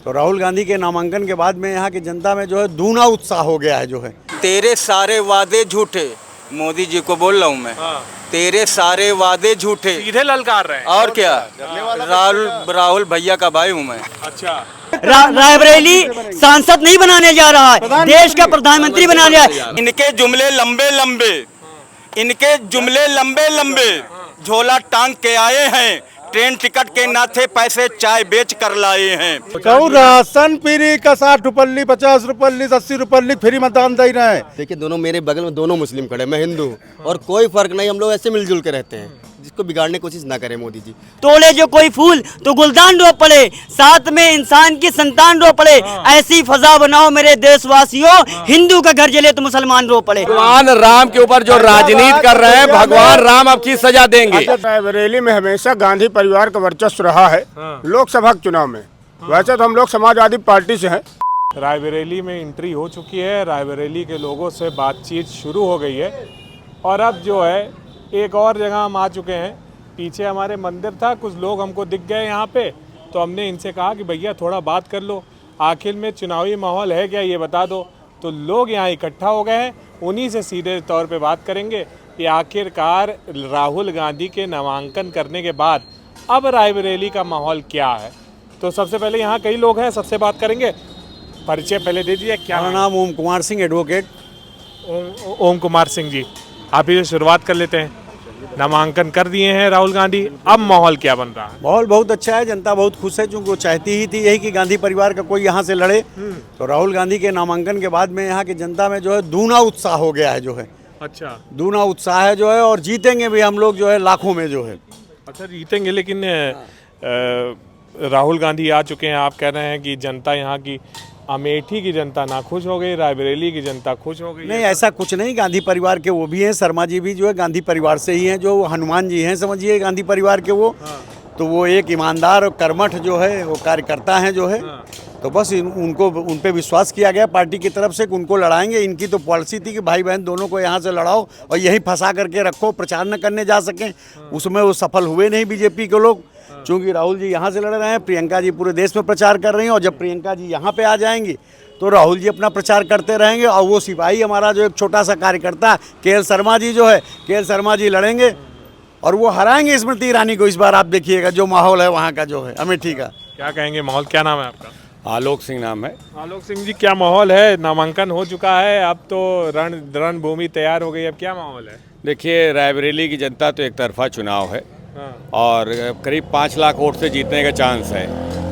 तो राहुल गांधी के नामांकन के बाद में यहाँ की जनता में जो है दूना उत्साह हो गया है जो है। तेरे सारे वादे झूठे, मोदी जी को बोल रहा हूँ मैं। तेरे सारे वादे झूठे, सीधे ललकार रहे हैं। और क्या, राहुल भैया का भाई हूँ मैं। अच्छा, रायबरेली सांसद नहीं बनाने जा रहा है, देश का प्रधानमंत्री बनाने जा रहा है। इनके जुमले लंबे लंबे, इनके जुमले लंबे लंबे, झोला टांग के आए हैं, ट्रेन टिकट के ना थे पैसे चाय बेच कर लाए हैं। कहूँ राशन फ्री का 60 रुपये 50 रुपये 80 रुपये फ्री मतदान दे रहे हैं। देखिए दोनों मेरे बगल में दोनों मुस्लिम खड़े, मैं हिंदू हूँ और कोई फर्क नहीं, हम लोग ऐसे मिलजुल के रहते हैं, जिसको बिगाड़ने की कोशिश ना करें मोदी जी। तोड़े जो कोई फूल तो गुलदान रो पड़े, साथ में इंसान की संतान रो पड़े। ऐसी फजा बनाओ मेरे देशवासियों, हिंदू का घर जले तो मुसलमान रो पड़े। भगवान राम के ऊपर जो राजनीति कर रहे हैं, भगवान राम आपकी सजा देंगे। रायबरेली में हमेशा गांधी परिवार का वर्चस्व रहा है लोकसभा चुनाव में। वैसे तो हम लोग समाजवादी पार्टी से हैं। रायबरेली में एंट्री हो चुकी है, रायबरेली के लोगों से बातचीत शुरू हो गई है और अब जो है एक और जगह हम आ चुके हैं। पीछे हमारे मंदिर था, कुछ लोग हमको दिख गए यहाँ पे, तो हमने इनसे कहा कि भैया थोड़ा बात कर लो, आखिर में चुनावी माहौल है क्या ये बता दो। तो लोग यहाँ इकट्ठा हो गए हैं, उन्हीं से सीधे तौर पे बात करेंगे कि आखिरकार राहुल गांधी के नामांकन करने के बाद अब रायबरेली का माहौल क्या है। तो सबसे पहले यहाँ कई लोग हैं, सबसे बात करेंगे। परिचय पहले दे दीजिए। क्या मेरा नाम ओम कुमार सिंह, एडवोकेट। ओम कुमार सिंह जी, आप ही से शुरुआत कर लेते हैं। नामांकन कर दिए हैं राहुल गांधी, अब माहौल क्या बन रहा है? माहौल बहुत अच्छा है, जनता बहुत खुश है, क्योंकि वो चाहती ही थी यही कि गांधी परिवार का कोई यहाँ से लड़े। तो राहुल गांधी के नामांकन के बाद में यहाँ की जनता में जो है दूना उत्साह हो गया है जो है। अच्छा, दूना उत्साह है जो है, और जीतेंगे भी हम लोग जो है लाखों में जो है। अच्छा जीतेंगे, लेकिन राहुल गांधी आ चुके हैं, आप कह रहे हैं कि जनता यहाँ की, अमेठी की जनता ना खुश हो गई, रायबरेली की जनता खुश हो गई। नहीं, ऐसा कुछ नहीं। गांधी परिवार के वो भी हैं, शर्मा जी भी जो है गांधी परिवार से ही हैं, जो हनुमान जी हैं समझिए गांधी परिवार के वो। तो वो एक ईमानदार और कर्मठ जो है वो कार्यकर्ता हैं जो है। तो बस उनको उन पे विश्वास किया गया पार्टी की तरफ से कि उनको लड़ाएंगे। इनकी तो पॉलिसी थी कि भाई बहन दोनों को यहाँ से लड़ाओ और यही फंसा करके रखो, प्रचार न करने जा सकें। उसमें वो सफल हुए नहीं बीजेपी के लोग, क्योंकि राहुल जी यहाँ से लड़ रहे हैं, प्रियंका जी पूरे देश में प्रचार कर रही हैं, और जब प्रियंका जी यहाँ पे आ जाएंगी तो राहुल जी अपना प्रचार करते रहेंगे। और वो सिपाही हमारा जो एक छोटा सा कार्यकर्ता के.एल. शर्मा जी जो है, के.एल. शर्मा जी लड़ेंगे और वो हराएंगे स्मृति ईरानी को। इस बार आप देखिएगा जो माहौल है वहाँ का जो है अमेठी का। क्या कहेंगे माहौल? क्या नाम है आपका? आलोक सिंह नाम है। आलोक सिंह जी, क्या माहौल है? नामांकन हो चुका है, अब तो रणभूमि तैयार हो गई, अब क्या माहौल है? देखिए रायबरेली की जनता तो एक तरफा चुनाव है और करीब 5 लाख वोट से जीतने का चांस है।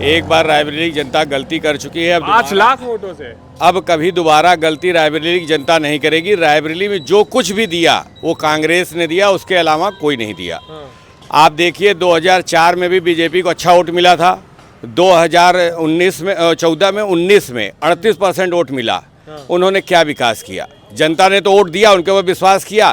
एक बार रायबरेली की जनता गलती कर चुकी है, अब 5 लाख वोटों से अब कभी दोबारा गलती रायबरेली की जनता नहीं करेगी। रायबरेली में जो कुछ भी दिया वो कांग्रेस ने दिया, उसके अलावा कोई नहीं दिया। आप देखिए 2004 में भी बीजेपी को अच्छा वोट मिला था, 2019 में 14 में 19 में 38% वोट मिला। उन्होंने क्या विकास किया? जनता ने तो वोट दिया, उनके ऊपर विश्वास किया।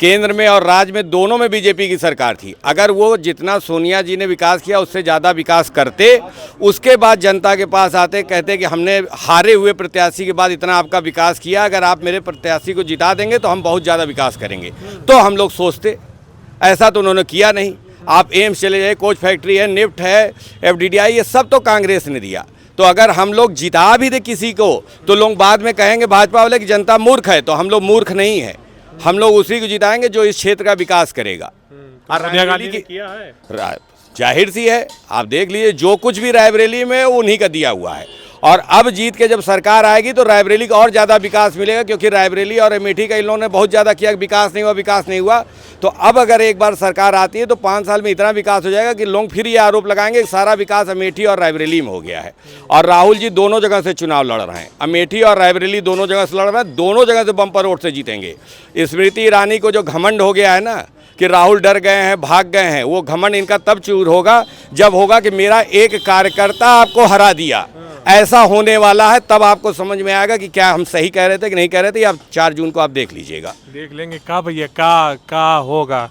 केंद्र में और राज्य में दोनों में बीजेपी की सरकार थी। अगर वो जितना सोनिया जी ने विकास किया उससे ज़्यादा विकास करते, उसके बाद जनता के पास आते, कहते कि हमने हारे हुए प्रत्याशी के बाद इतना आपका विकास किया, अगर आप मेरे प्रत्याशी को जिता देंगे तो हम बहुत ज़्यादा विकास करेंगे, तो हम लोग सोचते। ऐसा तो उन्होंने किया नहीं। आप एम्स चले जाए, कोच फैक्ट्री है, निफ्ट है, FDDI, ये सब तो कांग्रेस ने दिया। तो अगर हम लोग जिता भी दे किसी को तो लोग बाद में कहेंगे भाजपा वाले कि जनता मूर्ख है, तो हम लोग मूर्ख नहीं है। हम लोग उसी को जिताएंगे जो इस क्षेत्र का विकास करेगा। सोनिया गांधी ने किया है, जाहिर सी है, आप देख लीजिए जो कुछ भी रायबरेली में उन्हीं का दिया हुआ है। और अब जीत के जब सरकार आएगी तो रायबरेली का और ज़्यादा विकास मिलेगा, क्योंकि रायबरेली और अमेठी का इन लोगों ने बहुत ज़्यादा किया, विकास नहीं हुआ। तो अब अगर एक बार सरकार आती है तो 5 साल में इतना विकास हो जाएगा कि लोग फिर ये आरोप लगाएंगे कि सारा विकास अमेठी और रायबरेली में हो गया है। और राहुल जी दोनों जगह से चुनाव लड़ रहे हैं, अमेठी और रायबरेली दोनों जगह से लड़ रहे हैं, दोनों जगह से बम्पर वोट से जीतेंगे। स्मृति ईरानी को जो घमंड हो गया है ना कि राहुल डर गए हैं, भाग गए हैं, वो घमंड इनका तब चूर होगा जब होगा कि मेरा एक कार्यकर्ता आपको हरा दिया। ऐसा होने वाला है, तब आपको समझ में आएगा कि क्या हम सही कह रहे थे कि नहीं कह रहे थे। आप 4 जून को आप देख लीजिएगा, देख लेंगे। का भैया का होगा,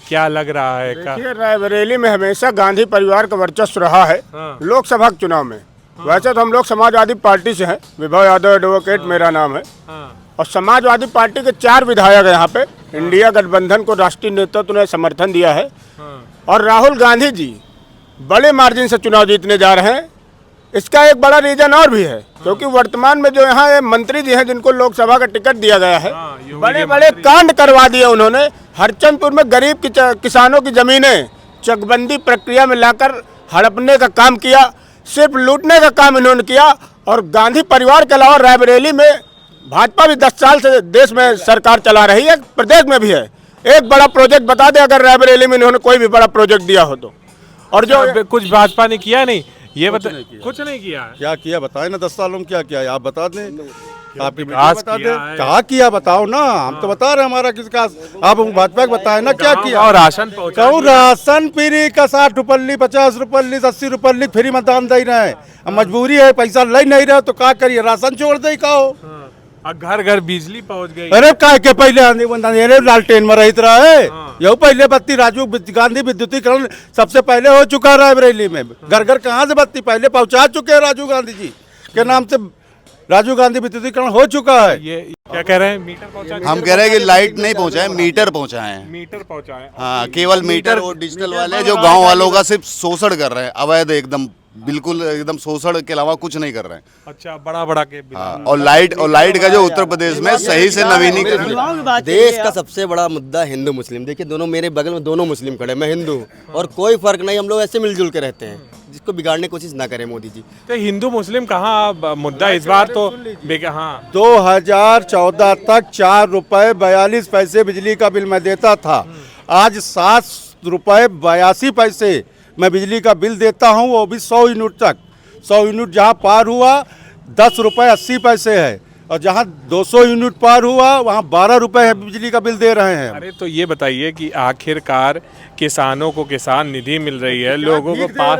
क्या लग रहा है? देखिए रायबरेली में हमेशा गांधी परिवार का वर्चस्व रहा है लोकसभा चुनाव में। वैसे तो हम लोग समाजवादी पार्टी से हैं, विभव यादव एडवोकेट मेरा नाम है। और समाजवादी पार्टी के 4 विधायक हैं यहाँ पे। इंडिया गठबंधन को राष्ट्रीय नेतृत्व ने समर्थन दिया है और राहुल गांधी जी बड़े मार्जिन से चुनाव जीतने जा रहे हैं। इसका एक बड़ा रीजन और भी है, क्योंकि वर्तमान में जो यहाँ ये मंत्री जी हैं जिनको लोकसभा का टिकट दिया गया है, बड़े बड़े कांड करवा दिए उन्होंने। हरचंदपुर में गरीब किसानों की जमीनें चकबंदी प्रक्रिया में लाकर हड़पने का काम किया, सिर्फ लूटने का काम इन्होंने किया। और गांधी परिवार के अलावा रायबरेली में भाजपा भी 10 साल से देश में सरकार चला रही है, प्रदेश में भी है। एक बड़ा प्रोजेक्ट बता दे अगर रायबरेली में इन्होंने कोई भी बड़ा प्रोजेक्ट दिया हो तो। और जो कुछ भाजपा ने किया नहीं, ये बता कुछ नहीं किया है। क्या किया बताए ना, 10 सालों में क्या किया है आप बता दें, आपकी विकास बता किया दें है। कहा किया बताओ ना, हम तो बता रहे हैं हमारा किसका, आप भाजपा को बताए ना क्या किया। और राशन पहुंचा कहूँ राशन फ्री का 60 रुपये 50 रुपये 80 रुपये फ्री मतदान दे रहे हैं। अब मजबूरी है, पैसा ले नहीं रहे तो क्या करिए, राशन छोड़ दे कहो। घर घर बिजली पहुंच गई। अरे काय के पहले अंधेरे लालटेन में रहित रहा है, यही पहले बत्ती राजीव गांधी विद्युतीकरण सबसे पहले हो चुका है रायबरेली में। घर घर कहाँ से बत्ती पहले पहुंचा चुके हैं, राजीव गांधी जी के नाम से राजीव गांधी विद्युतीकरण हो चुका है। ये क्या कह रहे हैं, मीटर पहुंचा? हम कह रहे हैं कि लाइट नहीं पहुंचाए, मीटर पहुंचाए। मीटर पहुंचाए, हाँ, केवल मीटर और डिजिटल वाले जो गांव वालों का सिर्फ शोषण कर रहे हैं, अवैध एकदम, बिल्कुल एकदम शोषण के अलावा कुछ नहीं कर रहे हैं। अच्छा, बड़ा बड़ा के हाँ, और लाइट का जो उत्तर प्रदेश में सही से नवीनीकरण। देश का सबसे बड़ा मुद्दा हिंदू मुस्लिम। देखिए दोनों मेरे बगल में दोनों मुस्लिम खड़े, मैं हिंदू हूँ और कोई फर्क नहीं, हम लोग ऐसे मिलजुल के रहते हैं, जिसको बिगाड़ने की कोशिश ना करें मोदी जी। तो हिंदू मुस्लिम कहाँ मुद्दा इस बार तो हाँ 2014 तक 4 रुपए 42 पैसे बिजली का बिल मैं देता था, आज 7 रुपए 82 पैसे मैं बिजली का बिल देता हूं, वो भी 100 यूनिट तक। 100 यूनिट जहां पार हुआ 10 रुपये 80 पैसे है, और जहां 200 यूनिट पार हुआ वहां 12 रुपए बिजली का बिल दे रहे हैं। अरे तो ये बताइए कि आखिरकार किसानों को किसान निधि मिल रही है, लोगों को पास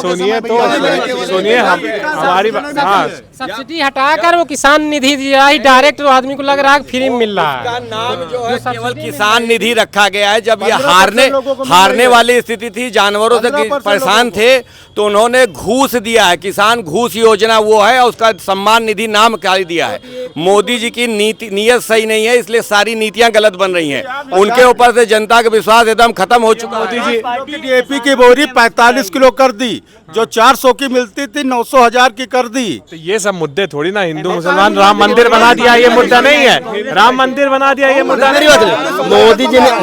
सुनिए हमारी हाँ, सब्सिडी हटाकर वो किसान निधि दिया ही डायरेक्ट, वो आदमी को लग रहा है फ्री में मिल रहा है। नाम जो है केवल किसान निधि रखा गया है। जब ये हारने वाली स्थिति थी, जानवरों से परेशान थे, तो उन्होंने घूस दिया है, किसान घूस योजना वो है, और उसका सम्मान निधि नाम क्या दिया है। मोदी जी की नीयत सही नहीं है, इसलिए सारी नीतियां गलत बन रही हैं। उनके ऊपर से जनता का विश्वास एकदम खत्म हो चुका है। मोदी जी डीएपी की बोरी 45 किलो कर दी, जो 400 की मिलती थी 900 हजार की कर दी। तो ये सब मुद्दे थोड़ी ना, हिंदू मुसलमान राम मंदिर बना दिया ये मुद्दा नहीं है, राम मंदिर बना दिया ये मुद्दा नहीं है।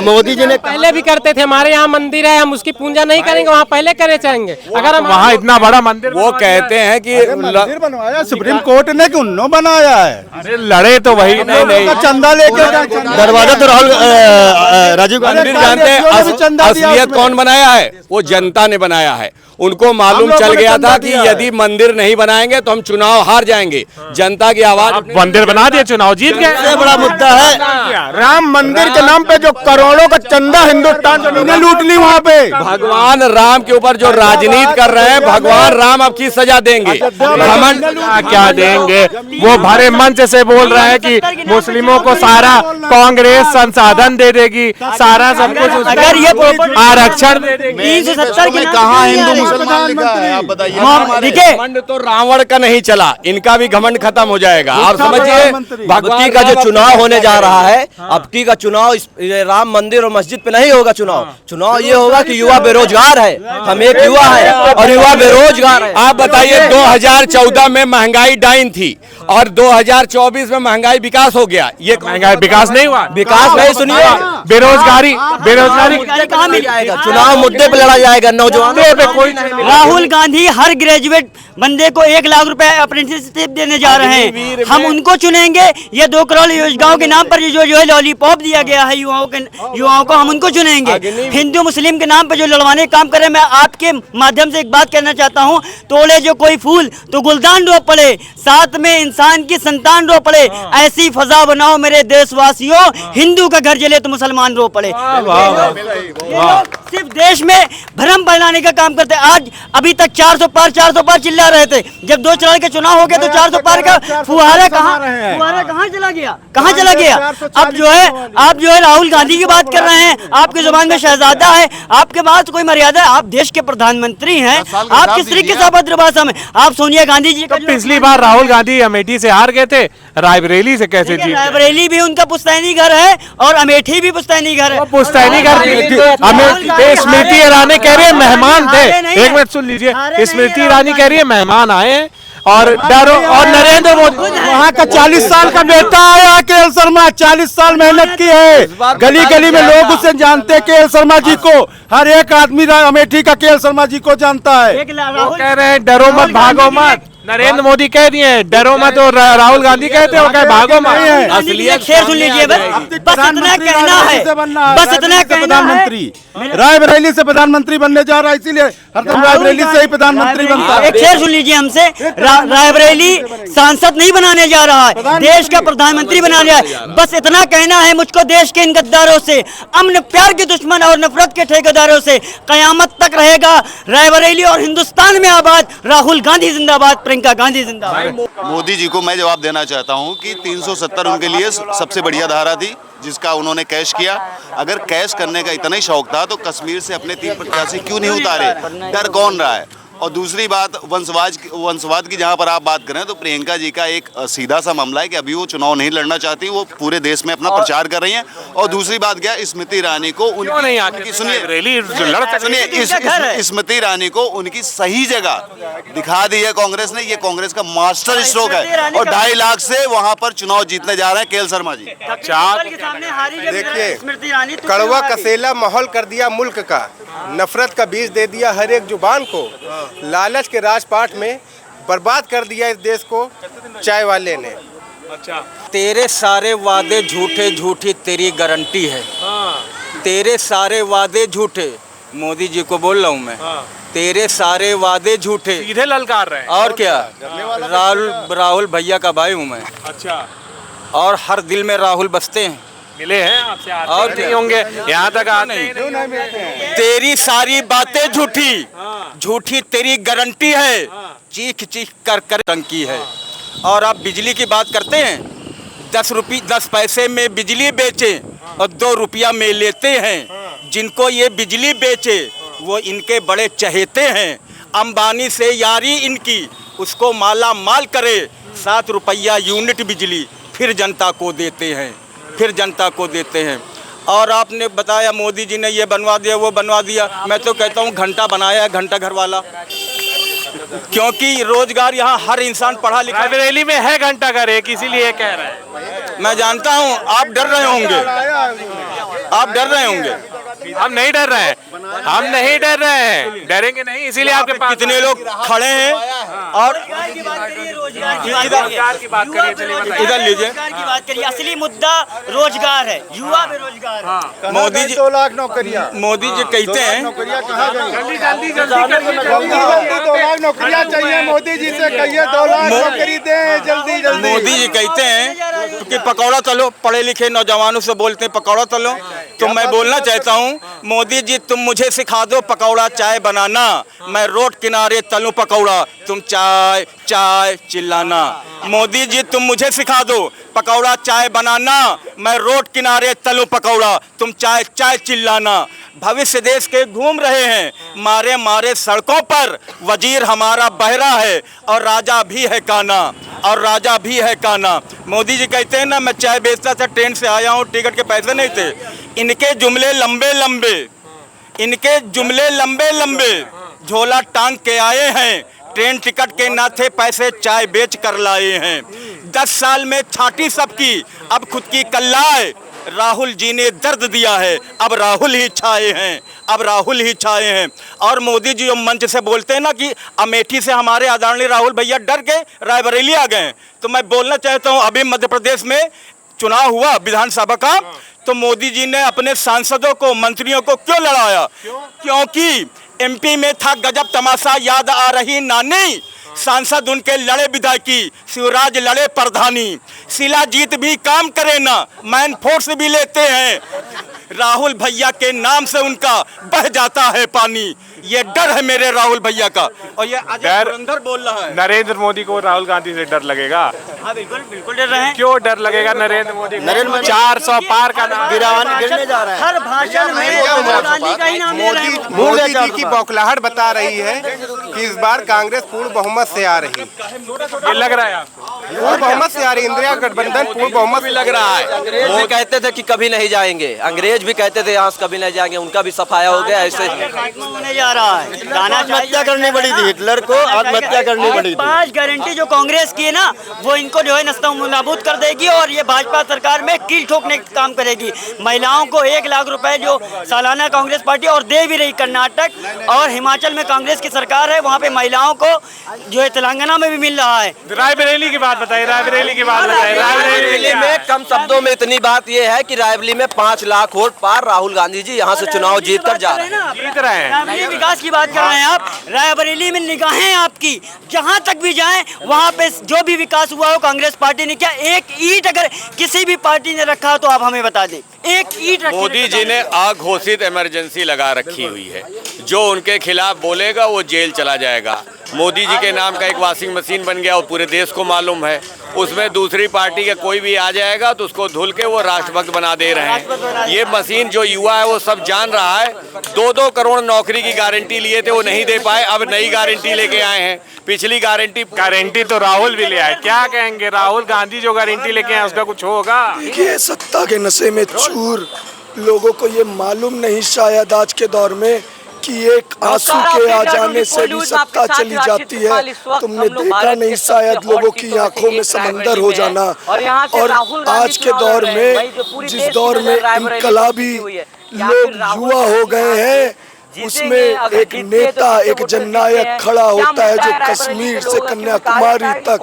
मोदी जी ने पहले भी करते थे, हमारे यहाँ मंदिर है, हम उसकी पूजा नहीं करेंगे, वहाँ पहले करे चाहेंगे। अगर हम वहाँ इतना बड़ा मंदिर, वो कहते हैं कि मंदिर बनवाया सुप्रीम कोर्ट ने कि उन्होंने बनाया है। अरे लड़े तो वही नहीं, चंदा लेके दरवाजा तो राजीव गांधी मंदिर जानते हैं असलियत कौन बनाया है? वो जनता ने बनाया है। उनको मालूम चल गया था कि यदि मंदिर नहीं बनाएंगे तो हम चुनाव हार जाएंगे। जनता की आवाज, मंदिर बना दिया, चुनाव जीत गए। सबसे बड़ा मुद्दा है राम मंदिर के नाम पे जो करोड़ों का चंदा हिंदुस्तान ने लूट ली वहाँ पे। भगवान राम के ऊपर जो राजनीति कर रहे हैं, भगवान राम अब की सजा देंगे। घमंड क्या देंगे? वो भरे मंच से बोल रहे हैं कि मुस्लिमों को सारा कांग्रेस संसाधन दे देगी, सारा सब कुछ, अगर ये आरक्षण दे देगी। 370 के कहाँ हिंदू मुसलमान लिखा है, आप बताइए। देखिए, घमंड तो रावण का नहीं चला, इनका भी घमंड खत्म हो जाएगा। आप समझिए, भक्ति का जो चुनाव होने जा रहा है, अब की का चुनाव राम मंदिर और मस्जिद पे नहीं होगा। चुनाव ये होगा कि युवा बेरोजगार है, हम एक युवा है और युवा बेरोजगार है। आप बताइए, 2014 में महंगाई डाइन थी और 2024 में महंगाई विकास हो गया। ये महंगाई विकास नहीं हुआ, विकास नहीं, सुनिए, बेरोजगारी कहाँ मिल जाएगा? चुनाव मुद्दे पे लड़ा जाएगा, नौजवानों पे कोई राहुल गांधी हर ग्रेजुएट बंदे को 1 लाख रुपए अप्रेंटिसशिप देने जा रहे हैं, हम उनको चुनेंगे। ये 2 करोड़ योजनाओं के नाम पर जो है लॉलीपॉप दिया गया है युवाओं को, हम उनको चुनेंगे। हिंदू मुस्लिम के नाम पर जो लड़वाने काम करे, मैं आपके माध्यम से एक बात कहना चाहता हूँ, तोड़े जो कोई फूल तो गुलदान रो पड़े, साथ में इंसान की संतान रो पड़े, ऐसी फजा बनाओ मेरे देशवासियों, हिंदू का घर जले तो मुसलमान रो पड़े। सिर्फ देश में भ्रम फैलाने का काम करते। आज अभी तक 400 पार चिल्ला रहे थे, जब 2 चरण के चुनाव हो गए तो 400 पार का फुहारा कहाँ चला गया? अब जो है आप जो है राहुल गांधी की बात कर रहे हैं, आपकी जुबान में शहजादा है, आपके पास कोई मर्यादा है? आप देश के प्रधानमंत्री हैं, आप किस तरीके से अभद्र भाषा में आप सोनिया गांधी जी तो पिछली बार राहुल गांधी अमेठी से हार गए थे, रायबरेली से कैसे जीते? रायबरेली भी उनका पुश्तैनी घर है और अमेठी भी पुश्तैनी घर है। पुश्तैनी घर ये स्मृति ईरानी कह रही है मेहमान थे, हारे नहीं है। एक मिनट सुन लीजिए, हारे स्मृति नहीं है ईरानी कह रही है मेहमान आए हैं और डरो, और नरेंद्र मोदी वहाँ का 40 साल का बेटा आया के.एल. शर्मा, 40 साल मेहनत की है, गली गली में लोग उसे जानते हैं के.एल. शर्मा जी को, हर एक आदमी अमेठी का के.एल. शर्मा जी को जानता है। वो कह रहे हैं डरो मत भागो मत, नरेंद्र मोदी कह दिए हैं डरो मत, और राहुल गांधी कहते हैं वो कहे भागो मत। असलियत शेर सुन लीजिए, बस इतना कहना है, बस इतना कहना है। प्रधानमंत्री रायबरेली से प्रधानमंत्री बनने जा रहा है, इसीलिए हरदम रायबरेली से ही प्रधानमंत्री बनता है। एक शेर सुन लीजिए हमसे, रायबरेली सांसद नहीं बनाने जा रहा है, देश का प्रधानमंत्री बनाने जा रहा है। बस इतना कहना है मुझको, देश के इन गद्दारों से, अमन प्यार के दुश्मन और नफरत के ठेकेदारों से कयामत तक रहेगा रायबरेली और हिंदुस्तान में आबाद। राहुल गांधी जिंदाबाद, प्रियंका गांधी जिंदाबाद। मोदी जी को मैं जवाब देना चाहता हूं कि 370 उनके लिए सबसे बढ़िया धारा थी जिसका उन्होंने कैश किया। अगर कैश करने का इतना ही शौक था तो कश्मीर से अपने 3 प्रत्याशी क्यों नहीं उतारे? डर कौन रहा है? और दूसरी बात, वंशवाद की जहां पर आप बात करें तो प्रियंका जी का एक सीधा सा मामला है कि अभी वो चुनाव नहीं लड़ना चाहती, वो पूरे देश में अपना प्रचार कर रही हैं। और दूसरी बात क्या, स्मृति ईरानी को स्मृति ईरानी को उनकी सही जगह दिखा दी है कांग्रेस ने। ये कांग्रेस का मास्टर स्ट्रोक है और 2.5 लाख से वहां पर चुनाव जीतने जा रहे हैं के.एल. शर्मा जी। देखिए, कड़वा कसेला माहौल कर दिया मुल्क का, नफरत का बीज दे दिया हर एक जुबान को, लालच के राजपाट में बर्बाद कर दिया इस देश को चाय वाले ने। तेरे सारे वादे झूठे, झूठी तेरी गारंटी है। तेरे सारे वादे झूठे, मोदी जी को बोल रहा हूँ मैं, तेरे सारे वादे झूठे। सीधे ललकार रहे हैं। और क्या, राहुल भैया का भाई हूँ मैं। अच्छा, और हर दिल में राहुल बसते हैं। मिले हैं आपसे? और नहीं होंगे यहाँ तक आते हैं। तेरी सारी बातें झूठी, झूठी तेरी गारंटी है, चीख चीख कर टंकी है। और आप बिजली की बात करते हैं, 10 पैसे में बिजली बेचे और 2 रुपया में लेते हैं। जिनको ये बिजली बेचे वो इनके बड़े चहेते हैं। अंबानी से यारी इनकी, उसको माला माल करे, 7 रुपया यूनिट बिजली फिर जनता को देते हैं, फिर जनता को देते हैं। और आपने बताया मोदी जी ने ये बनवा दिया, वो बनवा दिया। मैं तो कहता हूँ घंटा बनाया है, घंटा घर वाला, क्योंकि रोजगार यहाँ हर इंसान पढ़ा लिखा। रायबरेली में है घंटा घर एक, इसीलिए कह रहे हैं। मैं जानता हूँ आप डर रहे होंगे, आप डर रहे होंगे। हम नहीं डर रहे हैं, हम नहीं डर रहे हैं, डरेंगे नहीं, इसीलिए आपके पास कितने लोग खड़े हैं। और इधर लीजिए, की बात करिए, असली मुद्दा रोजगार है, युवा बेरोजगार है। मोदी जी 2 लाख नौकरियां, मोदी जी कहते हैं, नौकरियां कहाँ गई? जल्दी 2 लाख नौकरियां चाहिए, मोदी जी से कहिए 2 लाख नौकरी दें जल्दी जल्दी। मोदी जी कहते हैं कि पकौड़ा तलो, पढ़े लिखे नौजवानों से बोलते हैं पकौड़ा तलो। तो मैं बोलना चाहता हूँ, मोदी जी तुम मुझे सिखा दो पकौड़ा चाय बनाना, मैं रोड किनारे तलूं पकौड़ा, तुम चाय चाय चिल्लाना। मोदी जी तुम मुझे सिखा दो पकौड़ा चाय बनाना, मैं रोड किनारे तलूं पकौड़ा, तुम चाय चाय चिल्लाना। भविष्य देश के घूम रहे हैं मारे मारे सड़कों पर, वजीर हमारा बहरा है और राजा भी है काना, और राजा भी है काना। मोदी जी कहते हैं ना, मैं चाय बेचता था, ट्रेन से आया हूँ, टिकट के पैसे नहीं थे। इनके जुमले लंबे लंबे, इनके जुमले लंबे लंबे, झोला टांग के आए हैं, ट्रेन टिकट के ना थे पैसे, चाय बेच कर लाए हैं। 10 साल में छाटी सबकी, अब खुद की कल्लाए। राहुल जी ने दर्द दिया है, अब राहुल ही छाए हैं, अब राहुल ही छाए हैं। और मोदी जी जो मंच से बोलते हैं ना कि अमेठी से हमारे आदरणीय राहुल भैया डर के रायबरेली आ गए, तो मैं बोलना चाहता हूँ, अभी मध्य प्रदेश में चुनाव हुआ विधानसभा का, तो मोदी जी ने अपने सांसदों को, मंत्रियों को क्यों लड़ाया? क्योंकि एमपी में था गजब तमाशा, याद आ रही नानी, सांसद उनके लड़े विधायकी, शिवराज लड़े प्रधानी, शिलाजीत भी काम करे ना, मैन फोर्स भी लेते हैं, राहुल भैया के नाम से उनका बह जाता है पानी। ये डर है मेरे राहुल भैया का। और ये अजय पुरंदर बोल रहा है, नरेंद्र मोदी को राहुल गांधी से डर लगेगा? हाँ बिल्कुल बिल्कुल डर रहे हैं। क्यों डर लगेगा नरेंद्र मोदी को? 400 पार का नाम गिरने जा रहा है। हर भाषण में राहुल गांधी का ही नाम ले रहे हैं। मोदी जी की बौखलाहट बता रही है कि इस बार कांग्रेस पूर्ण बहुमत से आ रही। ये लग रहा है आपको? पूर्ण बहुमत से आ रही इंदिरा गठबंधन पूर्ण बहुमत भी लग रहा है। अंग्रेज भी कहते थे कि कभी नहीं जाएंगे, अंग्रेज भी कहते थे यहाँ से कभी नहीं जाएंगे, उनका भी सफाया हो गया। ऐसे होने जा रहा है, आत्महत्या करनी पड़ी थी, हिटलर को आत्महत्या करनी पड़ी थी। 5 गारंटी जो कांग्रेस की है ना, वो इनको जो है नस्तनाबूद कर देगी और ये भाजपा सरकार में कील ठोकने का काम करेगी। महिलाओं को 1 लाख रुपए जो सालाना कांग्रेस पार्टी और दे भी रही, कर्नाटक और हिमाचल में कांग्रेस की सरकार है, वहाँ पे महिलाओं को जो है तेलंगाना में भी मिल रहा है। रायबरेली की बात बताइए, रायबरेली की बात बताइए। रायबरेली में कम शब्दों में इतनी बात ये है कि रायबरेली में 5 लाख वोट पार राहुल गांधी जी यहाँ से चुनाव जीत कर जा रहे हैं। जीत रहे हैं। रायबरेली विकास की बात कर रहे हैं आप। रायबरेली में निगाहें आपकी जहाँ तक भी जाएं, वहाँ पे जो भी विकास हुआ हो कांग्रेस पार्टी ने किया। एक ईंट अगर किसी भी पार्टी ने रखा हो तो आप हमें बता दें, एक ईंट। मोदी जी ने अघोषित इमरजेंसी लगा रखी हुई है, जो उनके खिलाफ बोलेगा वो जेल चला जाएगा। मोदी जी के नाम का एक वॉशिंग मशीन बन गया, वो पूरे देश को मालूम है। उसमें दूसरी पार्टी का कोई भी आ जाएगा तो उसको धुल के वो राष्ट्रभक्त बना दे रहे हैं। ये मशीन जो युवा है वो सब जान रहा है। 2-2 करोड़ नौकरी की गारंटी लिए थे, वो नहीं दे पाए, अब नई गारंटी लेके आए हैं। पिछली गारंटी तो राहुल भी ले आए। क्या कहेंगे, राहुल गांधी जो गारंटी लेके आए उसका कुछ होगा? ये सत्ता के नशे में चूर लोगों को ये मालूम नहीं शायद आज के दौर में कि एक आंसू के आ जाने से भी सत्ता चली जाती है। तुमने देखा नहीं शायद लोगों की आंखों में समंदर हो जाना। और आज के दौर में, जिस दौर में इनकलाबी लोग युवा हो गए हैं, उसमें एक नेता, एक जननायक खड़ा होता है जो कश्मीर से कन्याकुमारी तक,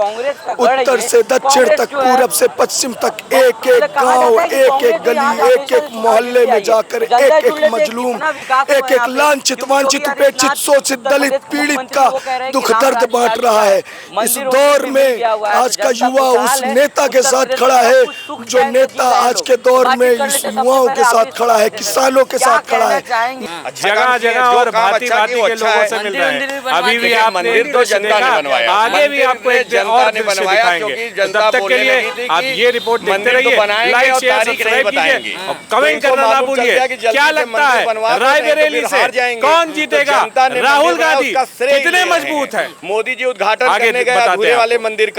उत्तर से दक्षिण तक, पूरब से पश्चिम तक, एक एक गांव, एक एक गली, एक एक मोहल्ले में जाकर एक एक मजलूम, एक एक लांछित, वांछित, उपेक्षित, शोषित, दलित, पीड़ित का दुख दर्द बांट रहा है। इस दौर में आज का युवा उस नेता के साथ खड़ा है जो नेता आज के दौर में इस युवाओं के साथ खड़ा है, किसानों के साथ खड़ा है। जगह और भांति भांति के लोगों से मिल रहे हैं। अभी भी आप मंदिर तो जनता ने बनवाया, आगे भी आपको एक और दृश्य दिखाएंगे। तब तक के लिए आप ये रिपोर्ट देखते रहिए, लाइक शेयर सब्सक्राइब कीजिए और कमेंट करना ना भूलिए। क्या लगता है रायबरेली से कौन जीतेगा? राहुल गांधी कितने मजबूत है? मोदी जी उद्घाटन करने गए अधूरे वाले मंदिर का।